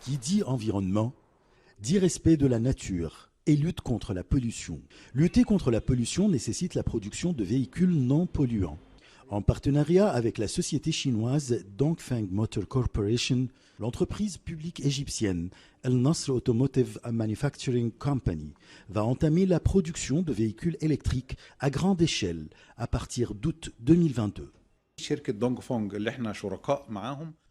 Qui dit environnement, dit respect de la nature et lutte contre la pollution. Lutter contre la pollution nécessite la production de véhicules non polluants. En partenariat avec la société chinoise Dongfeng Motor Corporation, l'entreprise publique égyptienne El Nasr Automotive Manufacturing Company va entamer la production de véhicules électriques à grande échelle à partir d'août 2022.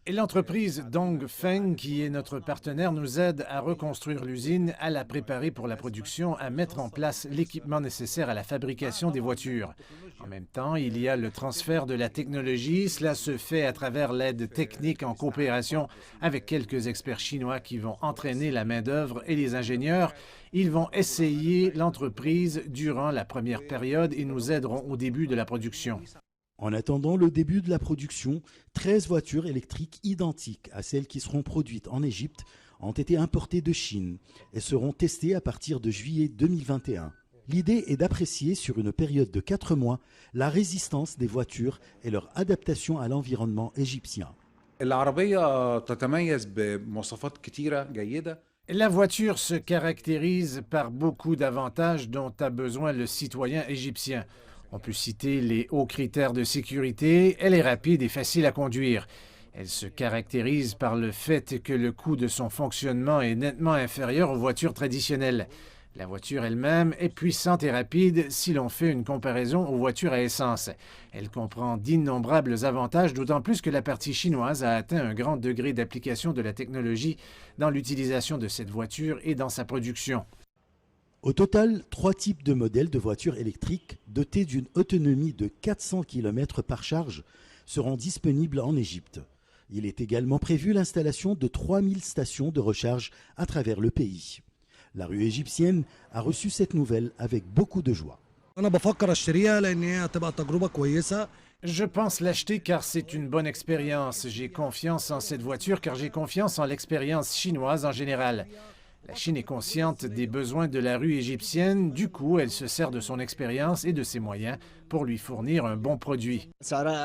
Et l'entreprise Dongfeng, qui est notre partenaire, nous aide à reconstruire l'usine, à la préparer pour la production, à mettre en place l'équipement nécessaire à la fabrication des voitures. En même temps, il y a le transfert de la technologie. Cela se fait à travers l'aide technique en coopération avec quelques experts chinois qui vont entraîner la main-d'œuvre et les ingénieurs. Ils vont essayer l'entreprise durant la première période et nous aideront au début de la production. En attendant le début de la production, 13 voitures électriques identiques à celles qui seront produites en Égypte ont été importées de Chine et seront testées à partir de juillet 2021. L'idée est d'apprécier sur une période de 4 mois la résistance des voitures et leur adaptation à l'environnement égyptien. La voiture se caractérise par beaucoup d'avantages dont a besoin le citoyen égyptien. On peut citer les hauts critères de sécurité. Elle est rapide et facile à conduire. Elle se caractérise par le fait que le coût de son fonctionnement est nettement inférieur aux voitures traditionnelles. La voiture elle-même est puissante et rapide si l'on fait une comparaison aux voitures à essence. Elle comprend d'innombrables avantages, d'autant plus que la partie chinoise a atteint un grand degré d'application de la technologie dans l'utilisation de cette voiture et dans sa production. Au total, 3 types de modèles de voitures électriques dotés d'une autonomie de 400 km par charge seront disponibles en Égypte. Il est également prévu l'installation de 3000 stations de recharge à travers le pays. La rue égyptienne a reçu cette nouvelle avec beaucoup de joie. Je pense l'acheter car c'est une bonne expérience. J'ai confiance en cette voiture car j'ai confiance en l'expérience chinoise en général. La Chine est consciente des besoins de la rue égyptienne, du coup, elle se sert de son expérience et de ses moyens pour lui fournir un bon produit. Son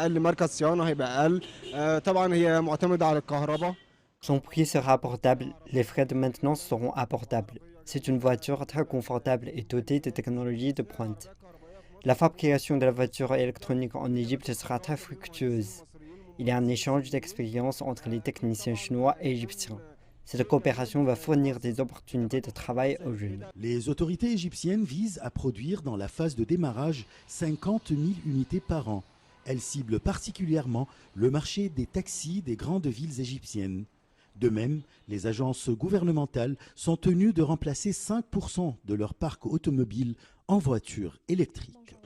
prix sera abordable, les frais de maintenance seront abordables. C'est une voiture très confortable et dotée de technologies de pointe. La fabrication de la voiture électronique en Égypte sera très fructueuse. Il y a un échange d'expériences entre les techniciens chinois et égyptiens. Cette coopération va fournir des opportunités de travail aux jeunes. Les autorités égyptiennes visent à produire dans la phase de démarrage 50 000 unités par an. Elles ciblent particulièrement le marché des taxis des grandes villes égyptiennes. De même, les agences gouvernementales sont tenues de remplacer 5% de leur parc automobile en voitures électriques.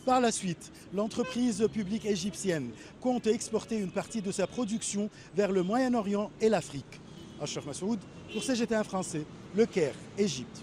Par la suite, l'entreprise publique égyptienne compte exporter une partie de sa production vers le Moyen-Orient et l'Afrique. Ashraf Massoud pour CGT1 français, Le Caire, Égypte.